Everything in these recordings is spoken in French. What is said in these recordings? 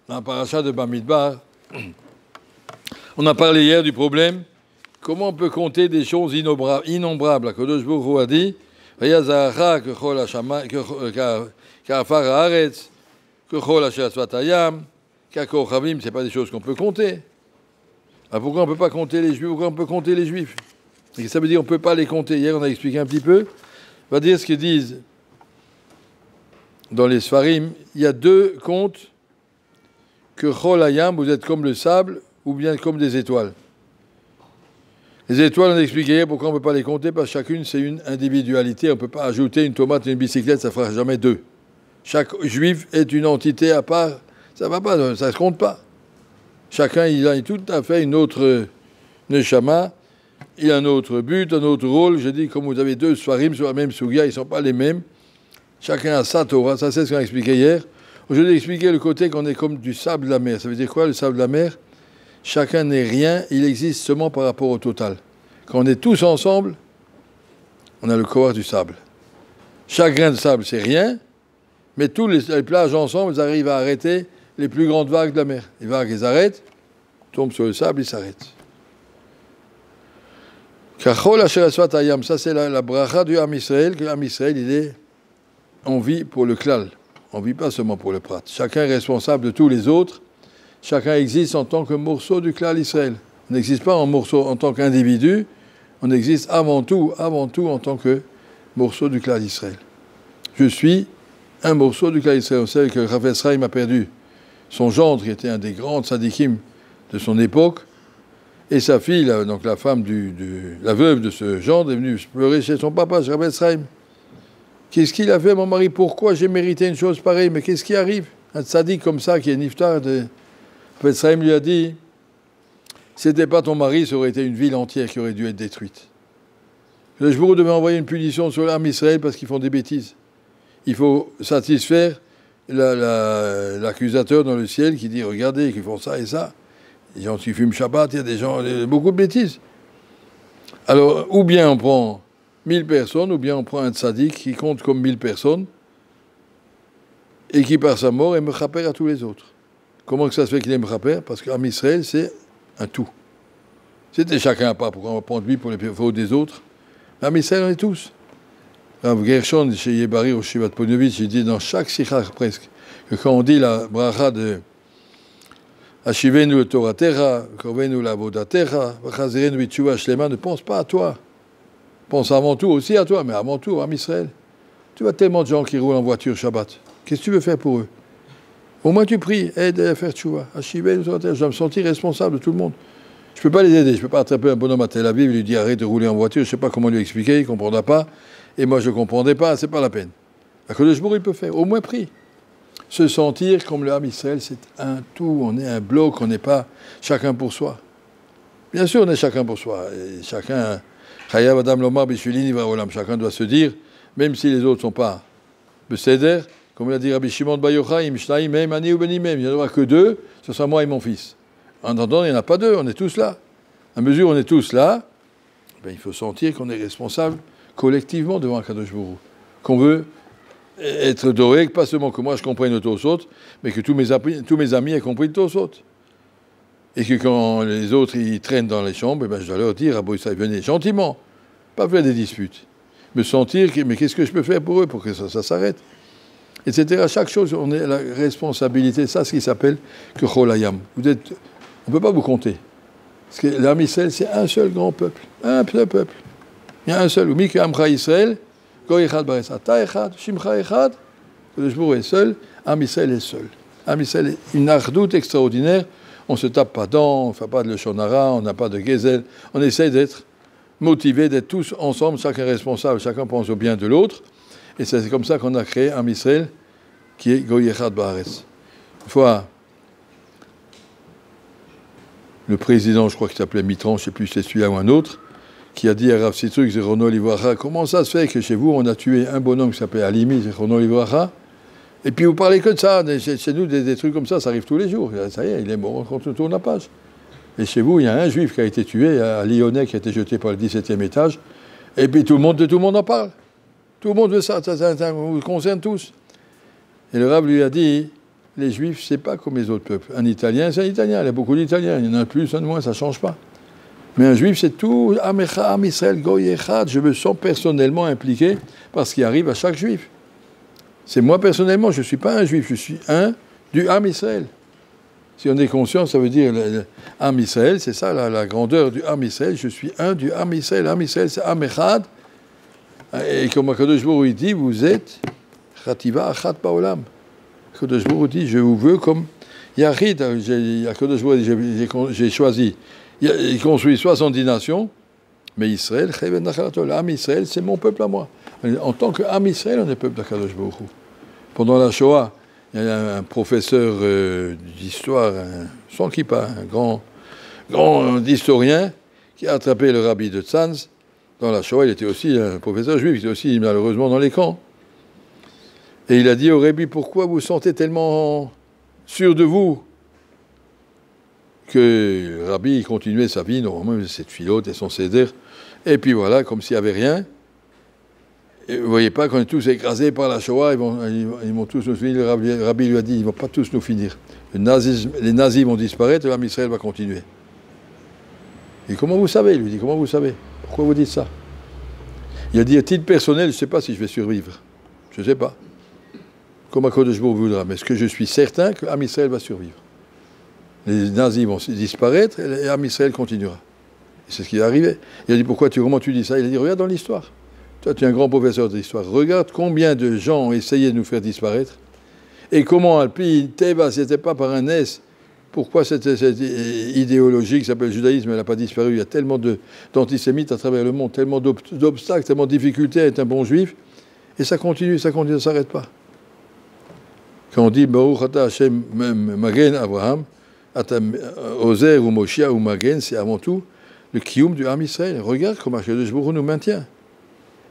dans la paracha de Bamidbar, on a parlé hier du problème, comment on peut compter des choses innombrables. Kadosh Baruch Hu a dit, Vayazahara kechol hashama ka'afar haaretz, kechol asher atzvat hayam, ka'kochavim, c'est pas des choses qu'on peut compter. Alors pourquoi on ne peut pas compter les Juifs? Pourquoi on peut compter les Juifs? Et ça veut dire qu'on ne peut pas les compter. Hier, on a expliqué un petit peu. On va dire ce qu'ils disent dans les Sfarim. Il y a deux comptes que Chol Hayam, vous êtes comme le sable ou bien comme des étoiles. Les étoiles, on a expliqué hier pourquoi on ne peut pas les compter, parce que chacune, c'est une individualité. On ne peut pas ajouter une tomate et une bicyclette, ça ne fera jamais deux. Chaque Juif est une entité à part. Ça ne va pas, ça ne se compte pas. Chacun, il a tout à fait une autre neshama, il a un autre but, un autre rôle. Je dis, comme vous avez deux sfarim sur la même sugia, ils ne sont pas les mêmes. Chacun a sa Torah, ça c'est ce qu'on a expliqué hier. Aujourd'hui, expliquer le côté qu'on est comme du sable de la mer. Ça veut dire quoi, le sable de la mer? Chacun n'est rien, il existe seulement par rapport au total. Quand on est tous ensemble, on a le corps du sable. Chaque grain de sable, c'est rien, mais tous les plages ensemble, ils arrivent à arrêter les plus grandes vagues de la mer. Les vagues, elles arrêtent, tombent sur le sable, ils s'arrêtent. Kachol asher asvat hayam, ça c'est la bracha du Am Israël, que l'Am Israël, il est en vie pour le klal. On ne vit pas seulement pour le prat. Chacun est responsable de tous les autres. Chacun existe en tant que morceau du klal Israël. On n'existe pas en tant qu'individu, on existe avant tout en tant que morceau du klal Israël. Je suis un morceau du klal Israël. On sait que Chafetz Chaim a perdu son gendre, qui était un des grands tzadikim de son époque, et sa fille, donc la femme la veuve de ce gendre, est venue pleurer chez son papa, chez Chafetz Chaim. Qu'est-ce qu'il a fait, mon mari? Pourquoi j'ai mérité une chose pareille? Mais qu'est-ce qui arrive? Un tzadik comme ça, qui est niftar, Chafetz Chaim lui a dit, si c'était pas ton mari, ça aurait été une ville entière qui aurait dû être détruite. Le Jbourou devait envoyer une punition sur l'Am Israël parce qu'ils font des bêtises. Il faut satisfaire l'accusateur dans le ciel qui dit, regardez, qu'ils font ça et ça. Les gens qui fument Shabbat, il y a des gens, beaucoup de bêtises. Alors, ou bien on prend 1000 personnes, ou bien on prend un tzaddik qui compte comme 1000 personnes, et qui par sa mort est mechaper à tous les autres. Comment que ça se fait qu'il est mechaper? Parce qu'Am Israël, c'est un tout. C'était chacun à part. Pourquoi on va prendre lui pour les fautes des autres? Am Israël, on est tous. Rav Gershon, chez Yebari, au Shivat Ponovitch, il dit dans chaque sikha presque, que quand on dit la bracha de Ashivenu Toratecha, Korvenu Lavodatecha, Vachazirenu Bitshuva Shlema, ne pense pas à toi. Pense avant tout aussi à toi, mais avant tout à Israël. Tu vois tellement de gens qui roulent en voiture Shabbat. Qu'est-ce que tu veux faire pour eux? Au moins tu pries, aide à faire tchouva. Ashivenu Toratecha, je dois me sentir responsable de tout le monde. Je ne peux pas les aider, je ne peux pas attraper un bonhomme à Tel Aviv et lui dire arrête de rouler en voiture, je ne sais pas comment lui expliquer, il ne comprendra pas. Et moi je ne comprendrai pas, ce n'est pas la peine. La Kodesh Baruch Hu, il peut faire, au moins prie. Se sentir comme le Ham Israël, c'est un tout, on est un bloc, on n'est pas chacun pour soi. Bien sûr, on est chacun pour soi. Et chacun, Chayav Adam Lomar Bishulin Ivra Olam, chacun doit se dire, même si les autres ne sont pas Beseder, comme l'a dit Rabbi Shimon Bar Yochai, Mishnai Mem, Ani ou Beni Mem, il n'y en aura que deux, ce sera moi et mon fils. En attendant, il n'y en a pas deux, on est tous là. À mesure où on est tous là, ben, il faut sentir qu'on est responsable collectivement devant Kadosh Baruch Hu. Qu'on veut être doré, pas seulement que moi je comprenne le Tosot, mais que tous mes amis aient compris le Tosot. Et que quand les autres ils traînent dans les chambres, ben, je dois leur dire, Aboïsa, venez gentiment, pas faire des disputes. Me sentir, mais qu'est-ce que je peux faire pour eux pour que ça s'arrête? Etc. Chaque chose, on a la responsabilité, ça, ce qui s'appelle que Cholayam. On ne peut pas vous compter. Parce que l'Am Israël, c'est un seul grand peuple. Un seul peuple. Il y a un seul. Mika Amcha Israël, Goy Echad Bares Ata Echad, Shimcha Echad, le Jbour est seul, Am Israël est seul. Am Israël est une ardoute extraordinaire. On ne se tape pas dedans, on ne fait pas de Leshonara, on n'a pas de Gezel. On essaie d'être motivés, d'être tous ensemble, chacun responsable, chacun pense au bien de l'autre. Et c'est comme ça qu'on a créé Am Israël, qui est Goy Echad Bares. Une fois, le président, je crois qu'il s'appelait Mitran, je ne sais plus si c'est celui-là ou un autre, qui a dit à Rav Sitruk, Zerono Livracha, comment ça se fait que chez vous, on a tué un bonhomme qui s'appelait Alimi, Zerono Livracha, et puis vous parlez que de ça, chez nous, des trucs comme ça arrive tous les jours. Ça y est, il est mort, on tourne la page. Et chez vous, il y a un juif qui a été tué, à Lyonnais, qui a été jeté par le 17e étage, et puis tout le monde en parle. Tout le monde veut ça vous concerne tous. Et le Rav lui a dit, les Juifs, c'est pas comme les autres peuples. Un Italien, c'est un Italien. Il y a beaucoup d'Italiens. Il y en a un de plus, un de moins, ça change pas. Mais un Juif, c'est tout. Am Echad, Am Israël, Goy Echad. Je me sens personnellement impliqué par ce qui arrive à chaque Juif. C'est moi personnellement, je ne suis pas un Juif, je suis un du Am Israël. Si on est conscient, ça veut dire Am Israël, c'est ça la grandeur du Am Israël. Je suis un du Am Israël. Am Israël, c'est Am Echad. Et comme Akadosh Baruch Hu dit, vous êtes Chativa Achat Baolam. Akadosh Baruch Hu dit, je vous veux comme Yachid. Akadosh Baruch Hu dit, j'ai choisi. Il construit 70 nations, mais Israël, Am Israël, c'est mon peuple à moi. En tant qu'Am Israël, on est peuple d'Akadosh Baruch Hu. Pendant la Shoah, il y a un professeur d'histoire, sans kippa, un grand historien, qui a attrapé le rabbi de Tzanz. Dans la Shoah, il était aussi un professeur juif, il était aussi malheureusement dans les camps. Et il a dit au rabbi, pourquoi vous sentez tellement sûr de vous que le rabbi continuait sa vie, normalement, cette filote et son seder, et puis voilà, comme s'il n'y avait rien. Et vous ne voyez pas qu'on est tous écrasés par la Shoah, ils vont tous nous finir. Le rabbi lui a dit, ils ne vont pas tous nous finir. Les nazis vont disparaître, et l'Am Israël va continuer. Et comment vous savez, il lui dit, comment vous savez? Pourquoi vous dites ça? Il a dit, à titre personnel, je ne sais pas si je vais survivre. Je ne sais pas. Comme Akadosh Baruch Hu voudra. Mais est-ce que je suis certain que l'Am Israël va survivre? Les nazis vont disparaître et l'Am Israël continuera. Et c'est ce qui est arrivé. Il a dit, comment tu dis ça? Il a dit, regarde dans l'histoire. Toi, tu es un grand professeur d'histoire. Regarde combien de gens ont essayé de nous faire disparaître. Et comment, Alpi, Teva, ce n'était pas par un S. Pourquoi cette idéologie qui s'appelle le judaïsme, elle n'a pas disparu? Il y a tellement d'antisémites à travers le monde, tellement d'obstacles, tellement de difficultés à être un bon juif. Et ça continue, ça ne s'arrête pas. Quand on dit, Baruch Ata Hashem Magen Abraham, Ozer ou Moshia ou Magen, c'est avant tout le kiyum du Am Israël. Regarde comment Akadosh Baruch Hu nous maintient.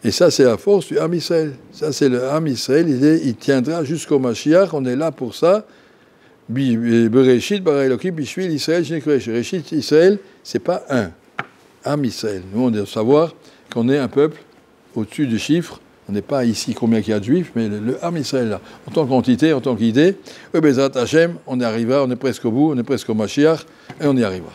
Et ça, c'est la force du Am Israël. Ça, c'est le Am Israël. Il tiendra jusqu'au Mashiach. On est là pour ça. Bereshit, bara Elokim, bishvil Israël, Bereshit, Israël, c'est pas un. Am Israël. Nous, on doit savoir qu'on est un peuple au-dessus du chiffre. On n'est pas ici combien il y a de juifs, mais le Am Israël, là. En tant qu'entité, en tant qu'idée, Bezrat Hashem, on y arrivera, on est presque au bout, on est presque au Mashiach, et on y arrivera.